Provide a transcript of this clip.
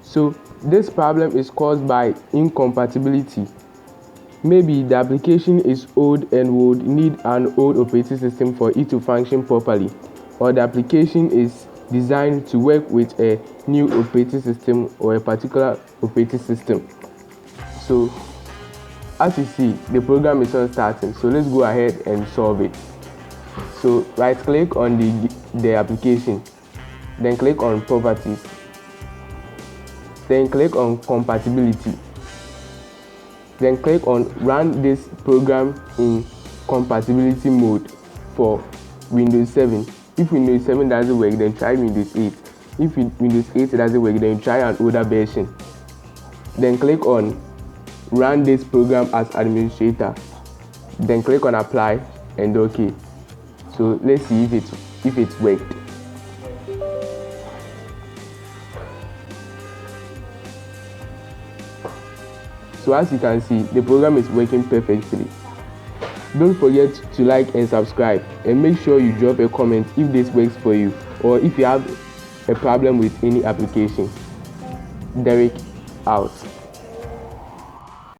So this problem is caused by incompatibility. Maybe the application is old and would need an old operating system for it to function properly, or the application is designed to work with a new operating system or a particular operating system. So as you see, the program is not starting, so let's go ahead and solve it. So right click on the application, then click on properties, then click on compatibility, then click on run this program in compatibility mode for Windows 7. If Windows 7 doesn't work, then try Windows 8. If Windows 8 doesn't work, then try an older version. Then click on run this program as administrator, then click on apply and OK. So let's see if it worked. So as you can see, the program is working perfectly. Don't forget to like and subscribe, and make sure you drop a comment if this works for you, or if you have a problem with any application. Derek out.